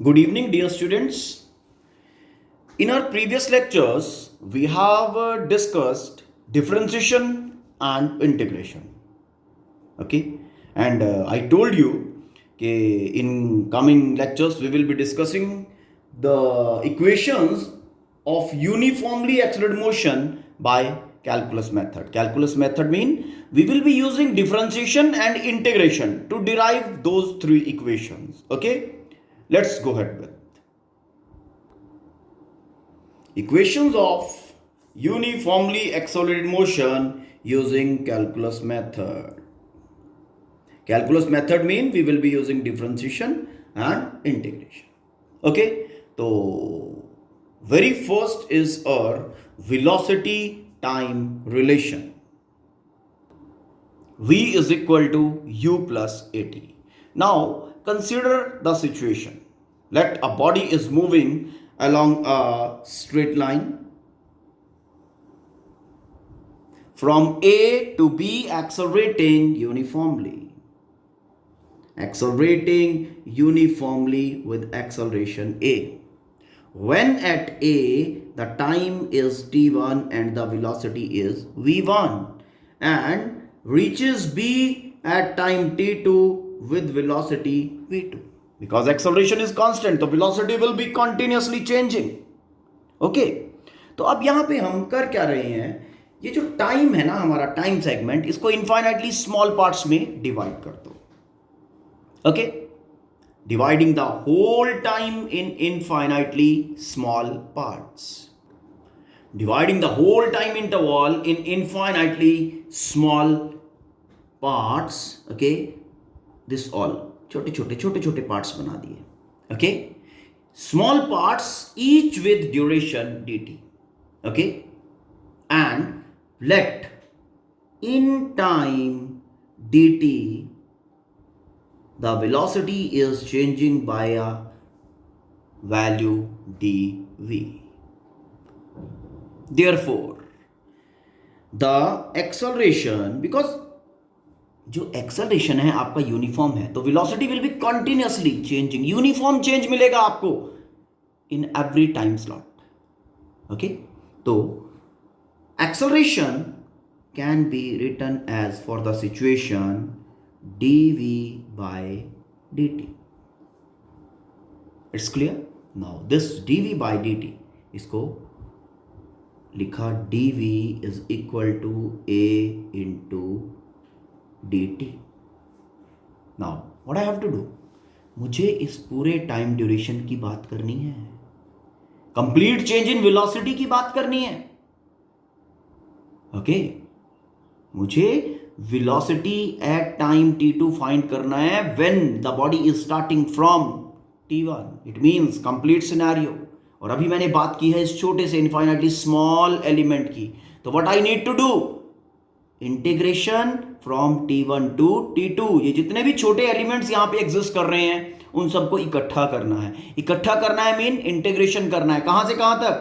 Good evening, dear students. In our previous lectures, we have discussed differentiation and integration. Okay, and I told you that in coming lectures we will be discussing the equations of uniformly accelerated motion by calculus method. Calculus method mean we will be using differentiation and integration to derive those three equations. Okay, let's go ahead with equations of uniformly accelerated motion using calculus method. Calculus method mean we will be using differentiation and integration. Okay, so very first is our velocity time relation. V is equal to u plus at. Now consider the situation. Let a body is moving along a straight line from A to B, accelerating uniformly with acceleration A. When at A the time is t1 and the velocity is v1, and reaches B at time t2 with velocity v2. Because acceleration is constant, the velocity will be continuously changing. Okay, तो अब यहां पे हम कर क्या रहे हैं, ये जो टाइम है ना हमारा टाइम सेगमेंट, इसको इनफाइनाइटली स्मॉल पार्ट्स में डिवाइड कर दो. Okay, dividing the whole time in infinitely small parts. Dividing the whole time interval in infinitely small parts. Okay, this all छोटे छोटे पार्ट्स बना दिए. Okay, small parts each with duration dt. Okay, and let in time dt the velocity is changing by a value dv. Therefore, the acceleration, because जो acceleration है आपका uniform है, तो velocity will be continuously changing. Uniform change मिलेगा आपको in every time slot. Okay, तो acceleration can be written as for the situation dv by dt. It's clear? Now this dv by dt, इसको लिखा dv is equal to a into dt. Now what I have to do, मुझे इस पूरे time duration की बात करनी है, complete change in velocity की बात करनी है. ओके, मुझे velocity at time t2 find करना है when the body is starting from t1. it means complete scenario. और अभी मैंने बात की है इस छोटे से infinitely small element की. तो what I need to do, integration from t1 to t2. ये जितने भी छोटे एलिमेंट्स यहाँ पे एग्जिस्ट कर रहे हैं उन सबको इकट्ठा करना है. इकट्ठा करना है मीन इंटीग्रेशन करना है. कहां से कहां तक?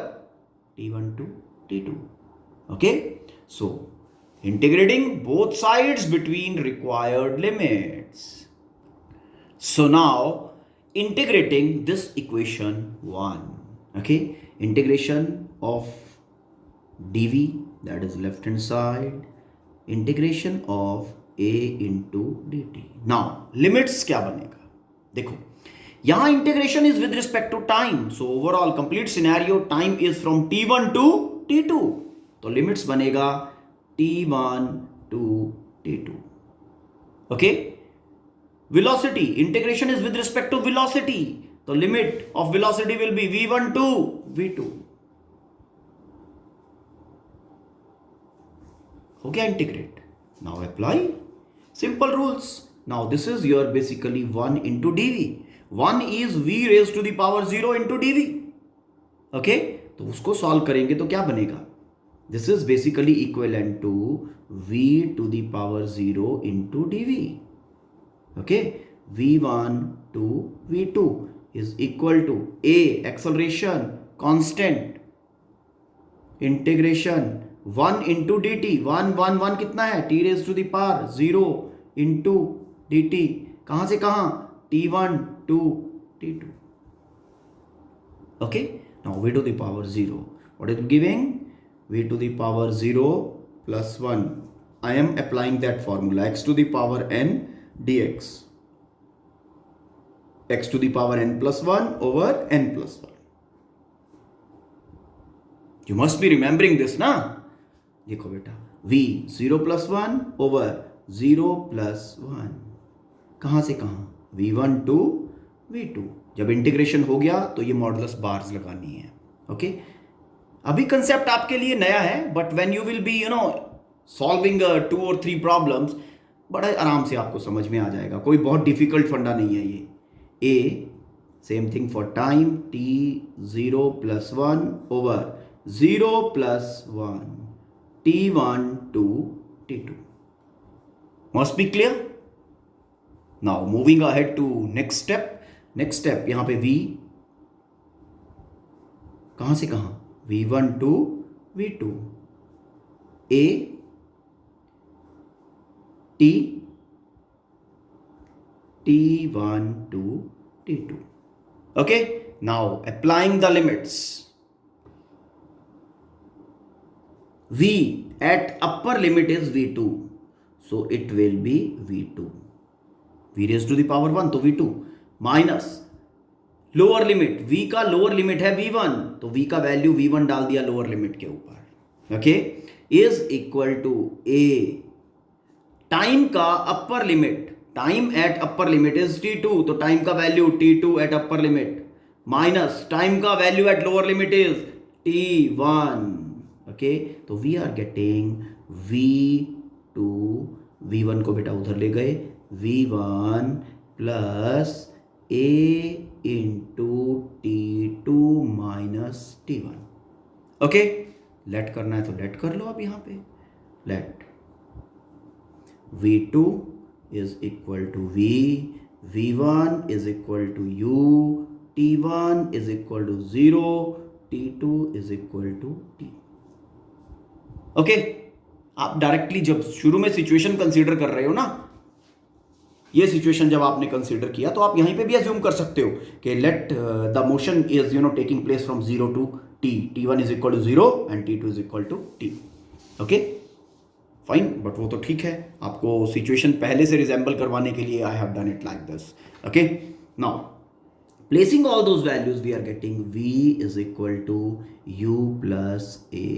t1 to t2. Okay, so integrating both sides between required limits. So now integrating this equation 1. Okay, integration of dv, that is left hand side, integration of a into dt. Now limits क्या बनेगा, देखो यहां integration is with respect to time. So overall complete scenario time is from t1 to t2. तो limits बनेगा t1 to t2. Okay, velocity integration is with respect to velocity, so limit of velocity will be v1 to v2. Okay, integrate. Now apply simple rules. Now this is your basically 1 into dv. 1 is v raised to the power 0 into dv. Okay, तो उसको solve करेंगे तो क्या बनेगा, this is basically equivalent to v to the power 0 into dv. Okay, v1 to v2 is equal to a acceleration constant integration 1 into dt. 1 कितना है, t raised to the power 0 into dt. कहां से कहां, t1 to t2. Okay, now v to the power 0, what is it giving? V to the power 0 plus 1. I am applying that formula, x to the power n dx, x to the power n plus 1 over n plus 1. You must be remembering this ना. देखो बेटा, v 0 plus 1 over 0 plus 1, कहाँ से कहाँ? v1 to v2. जब integration हो गया तो ये मॉडुलस बार्स लगानी है. ओके, अभी कंसेप्ट आपके लिए नया है, but when you will be solving 2 और 3 प्रॉब्लम्स, बड़ा आराम से आपको समझ में आ जाएगा. कोई बहुत डिफिकल्ट फंडा नहीं है ये. A same thing for time, t 0 plus 1 over 0 plus 1, t1 to t2. Must be clear? Now moving ahead to next step. Next step, यहां पे v कहां से कहां? v1 to v2, a t t1 to t2. Okay, now applying the limits. v at upper limit is v2, so it will be v2, v raised to the power 1 तो v2, minus lower limit, v का lower limit है v1, तो v का value v1 डाल दिया lower limit के ऊपर. Okay, is equal to a time का upper limit, time at upper limit is t2, तो टाइम का value t2 at upper limit, minus time का value at lower limit is t1. Okay, तो we are getting v2, v1 को बेटा उधर ले गए, v1 plus a into t2 minus t1. Okay, late करना है तो लेट कर लो. अब यहां पे let v2 is equal to v, v1 is equal to u, t1 is equal to 0, t2 is equal to t. Okay, आप directly जब शुरू में सिचुएशन कंसीडर कर रहे हो ना, ये सिचुएशन जब आपने कंसीडर किया तो आप यहीं पे भी अज्यूम कर सकते हो कि let the motion is taking place from 0 to t, t1 is equal to 0 and t2 is equal to t. Okay fine, but वो तो ठीक है, आपको सिचुएशन पहले से रिजेंबल करवाने के लिए I have done it like this. Okay, now placing all those values we are getting v is equal to u plus a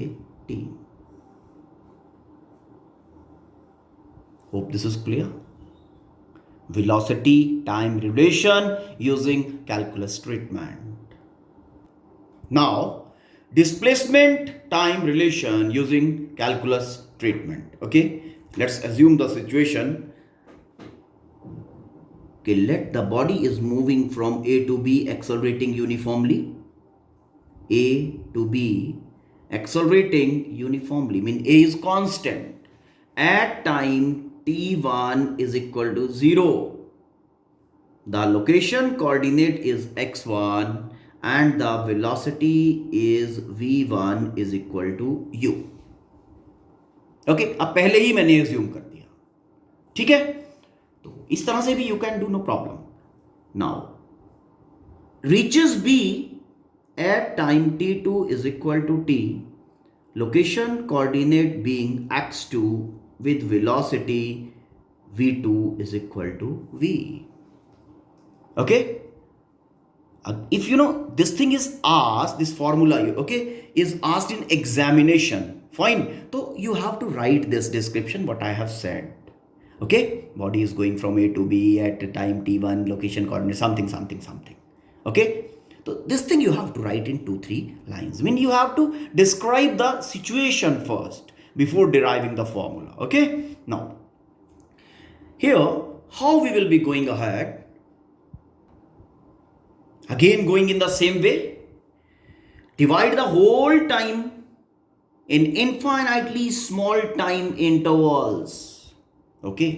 t. Hope this is clear. Velocity time relation using calculus treatment. Now displacement time relation using calculus treatment. Okay, let's assume the situation. Okay, let the body is moving from A to B accelerating uniformly. A to B accelerating uniformly mean A is constant at time t1 is equal to 0. The location coordinate is x1 and the velocity is v1 is equal to u. Okay, अब पहले ही मैंने assume कर दिया. ठीक है, तो इस तरह से भी you can do, no problem. Now reaches B at time t2 is equal to t, location coordinate being x2 with velocity v2 is equal to v. Okay, if this thing is asked, this formula okay is asked in examination, fine, so you have to write this description what I have said. Okay, body is going from A to B at time t1, location coordinate something. Okay, so this thing you have to write in 2-3 lines. I mean, you have to describe the situation first before deriving the formula. Okay, now here how we will be going ahead, again going in the same way, divide the whole time in infinitely small time intervals. Okay,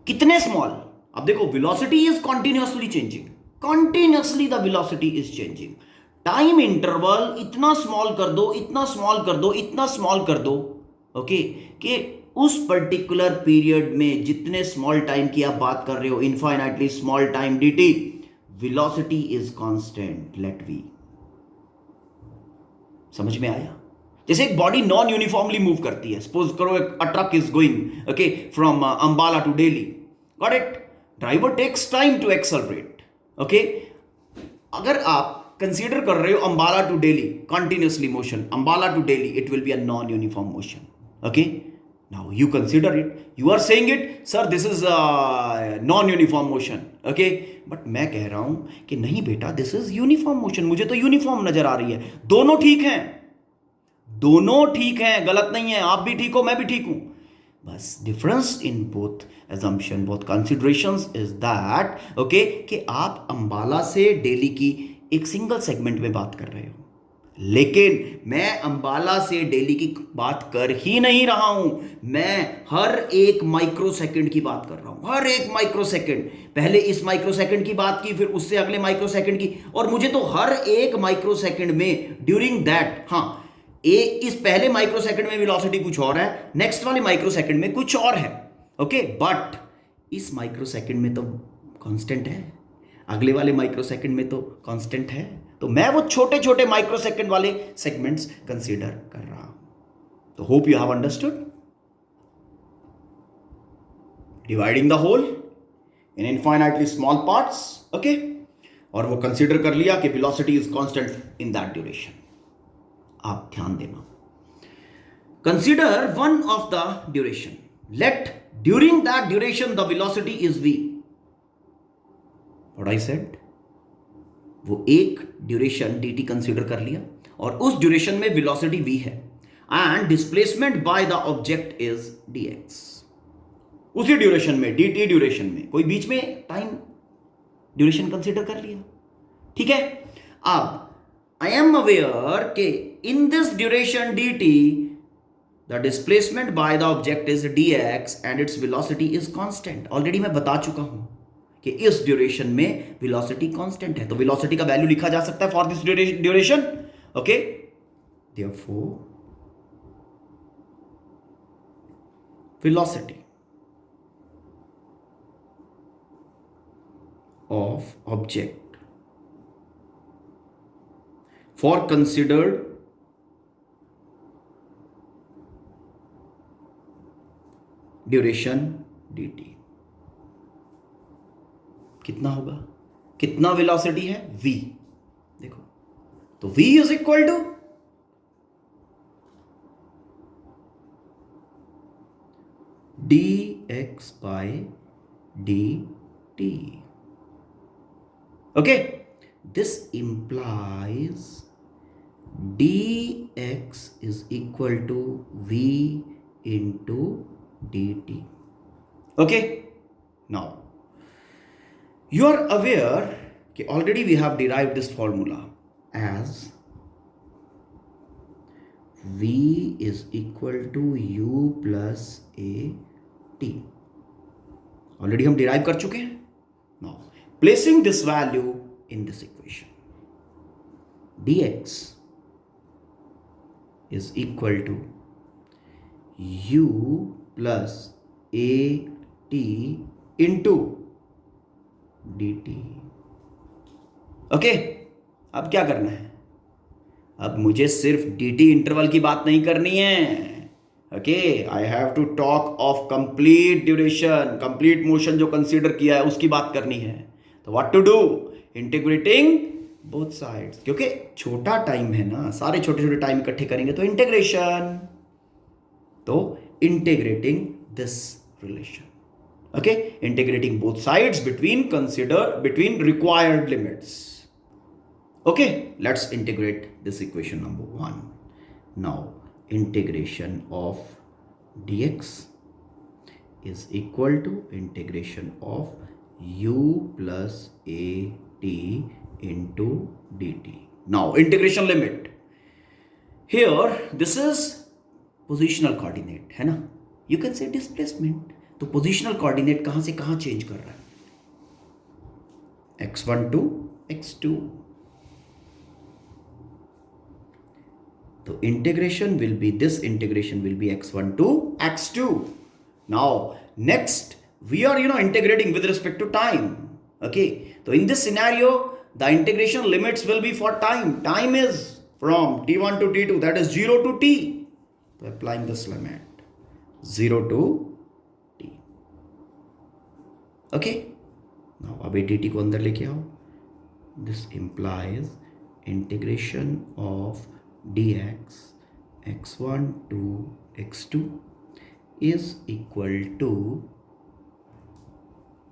कितने small? अब देखो, velocity is continuously changing, continuously the velocity is changing. Time interval इतना small कर दो, इतना small कर दो, इतना स्मॉल कर दो, ओके, कि उस पर्टिकुलर पीरियड में जितने स्मॉल टाइम की आप बात कर रहे हो, infinitely small time dt, velocity is constant, let v. समझ में आया? जैसे एक बॉडी नॉन यूनिफॉर्मली मूव करती है, सपोज करो a truck is going okay from Ambala to Delhi, got it, driver takes time to accelerate, okay. अगर आप कंसीडर कर रहे हो Ambala to Delhi continuously motion, Ambala to Delhi, it will be a non uniform motion, okay. Now you consider it, you are saying it sir this is non uniform motion, okay. But मैं कह रहा हूं कि नहीं बेटा, दिस इज यूनिफॉर्म मोशन, मुझे तो uniform नजर आ रही है. दोनों ठीक हैं, दोनों ठीक हैं, गलत नहीं है. आप भी ठीक हो, मैं भी ठीक हूं. बस difference in both assumption, both considerations is that, okay, कि आप अंबाला से दिल्ली की एक सिंगल सेगमेंट में बात कर रहे हो, लेकिन मैं अंबाला से दिल्ली की बात कर ही नहीं रहा हूं. मैं हर एक माइक्रो सेकंड की बात कर रहा हूं, हर एक माइक्रो सेकंड. पहले इस माइक्रो सेकंड की बात की, फिर उससे अगले माइक्रो सेकंड की, और मुझे तो हर एक माइक्रो सेकंड में ड्यूरिंग दैट, हाँ, इस पहले माइक्रो सेकंड में वेलोसिटी कुछ और है, नेक्स्ट वाले माइक्रो सेकंड में कुछ और है, ओके. बट इस माइक्रो सेकंड में तो कांस्टेंट है, अगले वाले माइक्रो सेकंड में तो कांस्टेंट है. तो मैं वो छोटे छोटे माइक्रो सेकंड वाले सेगमेंट्स कंसीडर कर रहा हूं. तो hope you have understood. Dividing the whole in infinitely small parts, okay, और वो कंसीडर कर लिया कि velocity is constant in that duration. आप ध्यान देना, consider one of the duration, let during that duration the velocity is v. What I said, वो एक ड्यूरेशन dt कंसीडर कर लिया और उस ड्यूरेशन में वेलोसिटी v है, and displacement by the object is dx. उसी ड्यूरेशन में, dt ड्यूरेशन में, कोई बीच में टाइम ड्यूरेशन कंसीडर कर लिया, ठीक है. अब आई एम अवेयर कि in this duration dt the displacement by the object is dx and its velocity is constant. Already मैं बता चुका हूं कि इस ड्यूरेशन में वेलोसिटी कांस्टेंट है, तो वेलोसिटी का वैल्यू लिखा जा सकता है for this duration, okay. Therefore velocity of object for considered duration dt कितना होगा, कितना वेलोसिटी है v, देखो, तो v is equal to dx by dt, okay. This implies dx is equal to v into dt, okay. Now you are aware कि already we have derived this formula as v is equal to u plus a t. already हम derive कर चुके हैं. Now placing this value in this equation, dx is equal to u plus a t into dt, okay. अब क्या करना है, अब मुझे सिर्फ dt इंटरवल की बात नहीं करनी है, okay. I have to talk of complete duration, complete motion जो कंसीडर किया है उसकी बात करनी है. तो what to do, integrating both sides, क्योंकि छोटा टाइम है ना, सारे छोटे छोटे टाइम इकट्ठे करेंगे तो इंटीग्रेशन, तो integrating this relation, okay, integrating both sides between required limits, okay. Let's integrate this equation number 1. Now integration of dx is equal to integration of u plus a t into dt. Now integration limit, here this is positional coordinate है ना, you can say displacement. तो positional coordinate कहां से कहां change कर रहा है, x1 to x2. तो integration will be, this integration will be x1 to x2. Now next we are integrating with respect to time. Okay, so in this scenario the integration limits will be for time is from t1 to t2, that is 0 to t. So applying this limit 0 to t. Okay, now अब dt को अंदर लेके आओ. This implies integration of dx x1 to x2 is equal to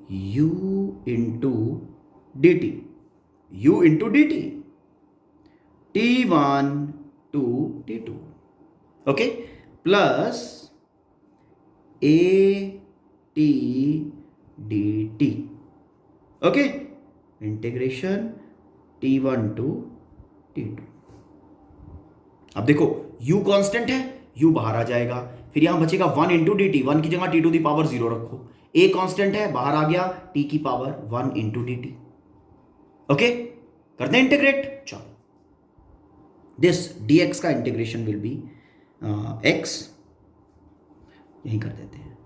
u into dt, u into dt, t1 to t2, okay, plus a t dt, okay, integration t1 to t2. अब देखो u constant है, u बाहर आ जाएगा, फिर यहां बचेगा 1 into d T, one की जगह t टू दी पावर 0 रखो, a कांस्टेंट है बाहर आ गया, t की power 1 into d T. Okay, करते हैं इंटीग्रेट. चलो, दिस dx का इंटीग्रेशन विल बी x, यही कर देते हैं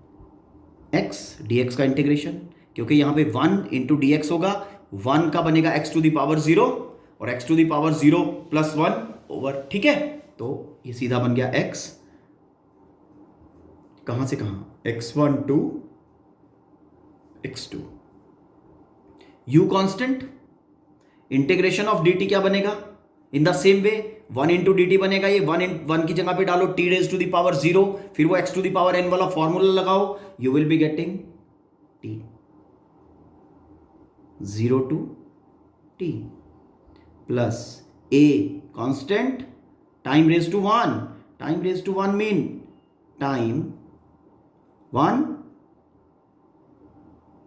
x dx का इंटीग्रेशन, क्योंकि यहां पे 1 इंटू डी एक्स होगा, 1 का बनेगा x टू दी पावर 0 और x to the power 0 plus 1 over, ठीक है. तो ये सीधा बन गया x, कहां से कहां, x1 to x2, u constant, integration of dt क्या बनेगा, in the same way 1 into d t बनेगा, ये 1 की जगह पे डालो t raise to the power 0, फिर वो x to the power n वाला फॉर्मूला लगाओ, you will be getting t 0 to t plus a constant, time raised to 1, time raised to 1 mean time 1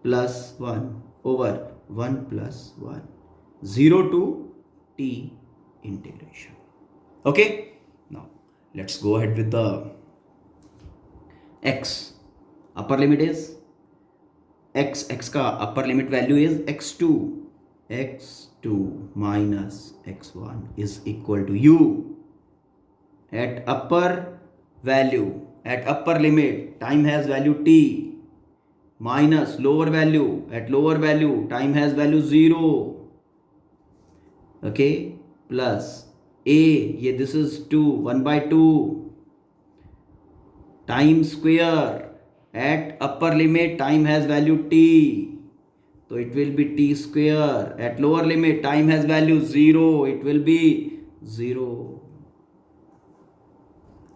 plus 1 over 1 plus 1, 0 to t integration. Okay, now let's go ahead with the x. Upper limit is x का upper limit value is x2 minus x1 is equal to u at upper value, at upper limit time has value t minus lower value, at lower value time has value 0, okay, plus a, ये this is 2 1/2 time square, at upper limit time has value t, so it will be t square, at lower limit time has value 0, it will be 0.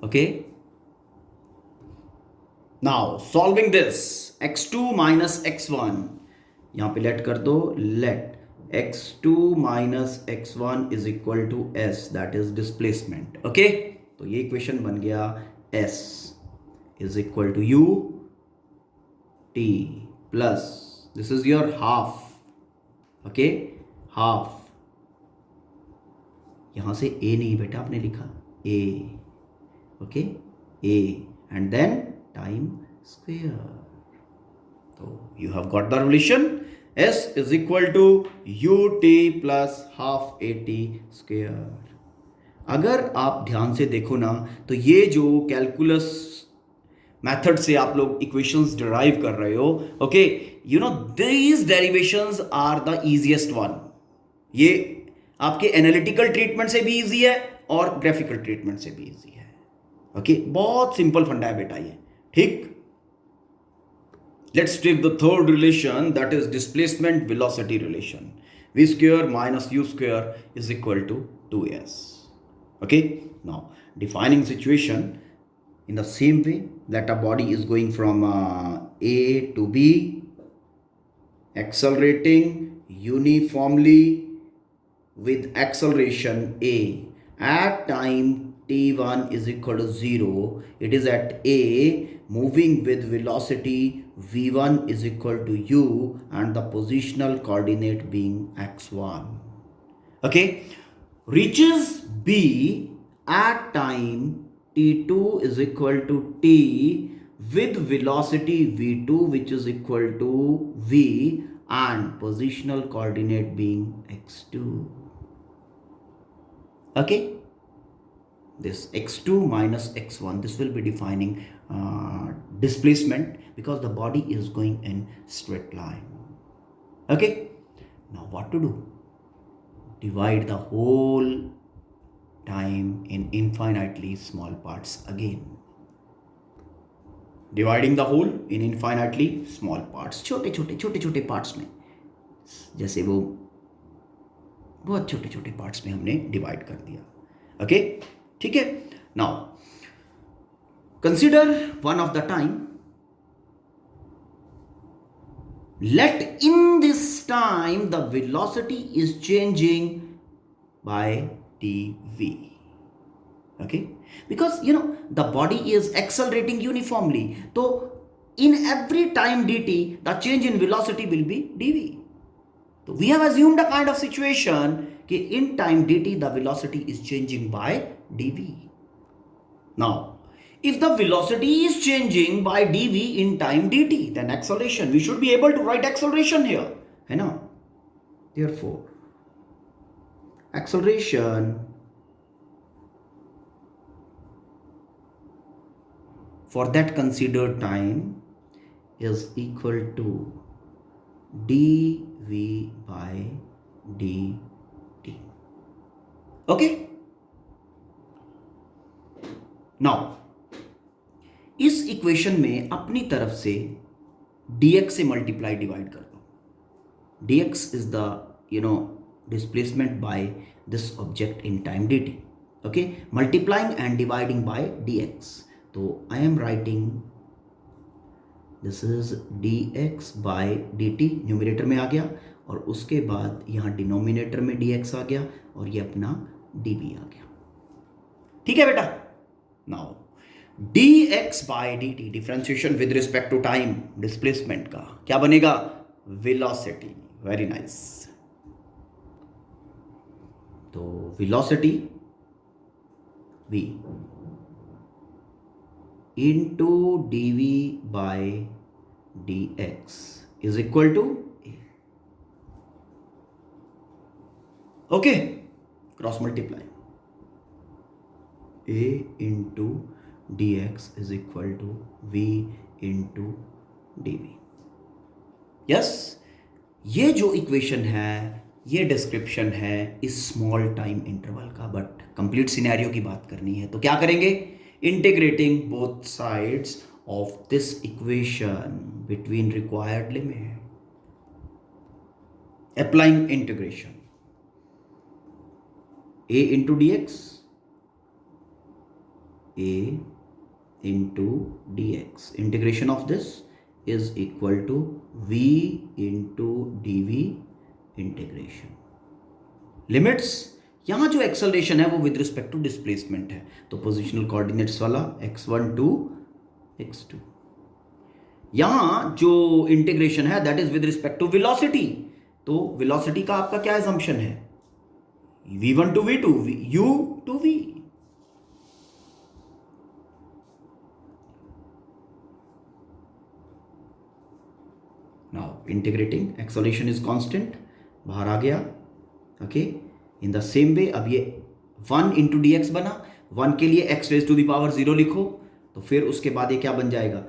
Okay, now solving this, x2 minus x1, यहां पे late कर दो, let x2 minus x1 is equal to s, that is displacement. Okay, तो ये equation बन गया s is equal to u t plus, this is your half, okay, half, यहां से a नहीं बेटा आपने लिखा a, okay, a and then time square. So you have got the relation, s is equal to ut plus half at square. अगर आप ध्यान से देखो ना, तो ये जो कैलकुलस मेथड से आप लोग इक्वेशंस डिराइव कर रहे हो, okay, you know these derivations are the easiest one. ये आपके एनालिटिकल ट्रीटमेंट से भी इजी है और ग्राफिकल ट्रीटमेंट से भी इजी है. ओके, बहुत सिंपल फंडा है बेटा ये, ठीक. Let's take the third relation, that is displacement velocity relation. v square minus u square is equal to 2s. okay, now defining situation in the same way that a body is going from A to B, accelerating uniformly with acceleration a at time t1 is equal to 0. It is at A, moving with velocity v1 is equal to u and the positional coordinate being x1. Okay, reaches B at time t2 is equal to t with velocity v2 which is equal to v and positional coordinate being x2. Okay, this x2 minus x1, this will be defining displacement because the body is going in straight line. Okay, Now what to do? Divide the whole time in infinitely small parts again. Dividing the whole in infinitely small parts, छोटे छोटे छोटे छोटे parts में, जैसे वो बहुत छोटे छोटे पार्ट्स में हमने डिवाइड कर दिया. ओके, ठीक है. Now consider one of the time. Let in this time the velocity is changing by dv. Okay, because the body is accelerating uniformly, so in every time dt the change in velocity will be dv. So we have assumed a kind of situation कि in time dt the velocity is changing by dv. Now if the velocity is changing by dv in time dt, then acceleration, we should be able to write acceleration here, है ना. Therefore acceleration for that considered time is equal to dv by dt. Okay, now इस equation में अपनी तरफ से dx से multiply divide कर दो. dx is the displacement by this object in time dt. Okay, multiplying and dividing by dx. तो I am writing this is dx by dt, numerator में आ गया, और उसके बाद यहाँ डिनोमिनेटर में dx आ गया और ये अपना dv आ गया. ठीक है बेटा. Now dx by dt, differentiation with respect to time, displacement का क्या बनेगा? वेलोसिटी. Very nice. तो velocity v into dv by dx is equal to a. Okay, cross multiply. a into dx is equal to v into dv. Yes, ये जो equation है, ये description है इस स्मॉल टाइम इंटरवल का, but complete scenario की बात करनी है तो क्या करेंगे? Integrating both sides of this equation between required limit, applying integration. a into dx, a into dx, integration of this is equal to v into dv integration. Limits, यहां जो acceleration है वो विद रिस्पेक्ट टू डिस्प्लेसमेंट है, तो positional coordinates वाला x1 to x2. यहां जो integration है that is with respect to velocity, तो वेलोसिटी का आपका क्या assumption है? v1 to v2, u to v. Now integrating, acceleration is constant, बाहर आ गया. ओके, इन द सेम वे अब ये 1 इंटू डी एक्स बना, 1 के लिए x raise to the power 0 लिखो, तो फिर उसके बाद ये क्या बन जाएगा?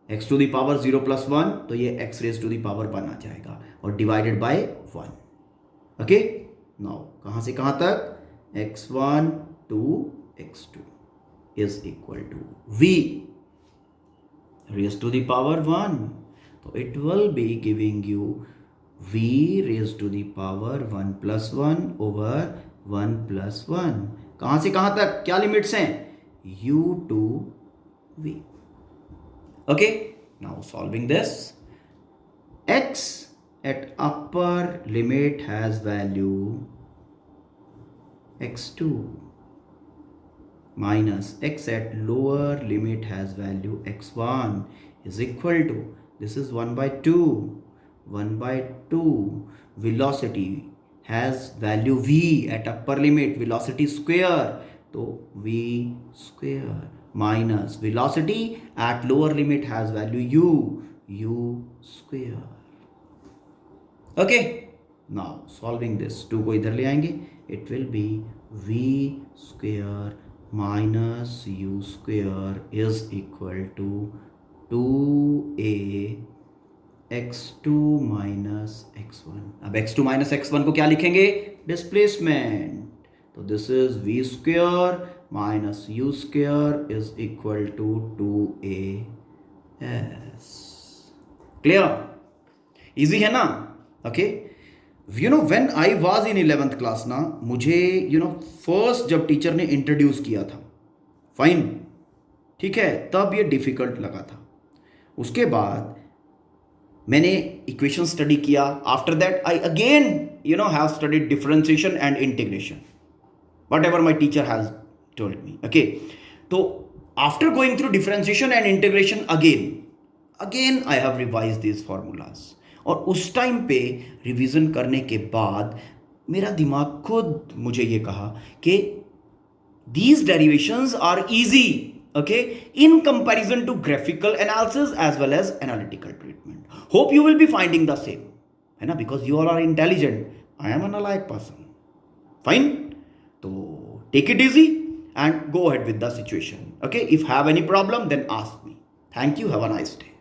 x to the power 0 plus 1, तो ये x raise to the power 1 आ जाएगा और डिवाइडेड बाय 1. ओके, नाउ कहाँ से कहाँ तक? x1 to x2 is equal to v raise to the power 1. So it will be giving you v raised to the power 1 plus 1 over 1 plus 1. कहाँ से कहाँ तक? क्या लिमिट्स हैं? u to v. Okay, now solving this. x at upper limit has value x2 minus x at lower limit has value x1 is equal to, this is 1 by 2. 1 by 2. Velocity has value v at upper limit, velocity square, तो v square minus velocity at lower limit has value u square. Okay, now solving this, 2 को इधर ले आएंगे, it will be v square minus u square is equal to 2a x2 minus x1। अब x2 minus x1 को क्या लिखेंगे? Displacement. तो this is v square minus u square is equal to 2as। Clear? Easy है ना? Okay. When I was in 11th class ना, मुझे first जब टीचर ने इंट्रोड्यूस किया था, फाइन, ठीक है, तब ये डिफिकल्ट लगा था। उसके बाद मैंने इक्वेशन स्टडी किया। After that I again have studied differentiation and integration, whatever my teacher has told me. Okay, तो after going through differentiation and integration again I have revise this formulas. और उस time पे revision करने के बाद मेरा दिमाग खुद मुझे ये कहा कि these derivations are easy, okay, in comparison to graphical analysis as well as analytical treatment. Hope you will be finding the same, है ना, because you all are intelligent. I am an alike person. Fine? So take it easy and go ahead with the situation. Okay, if have any problem then ask me. Thank you. Have a nice day.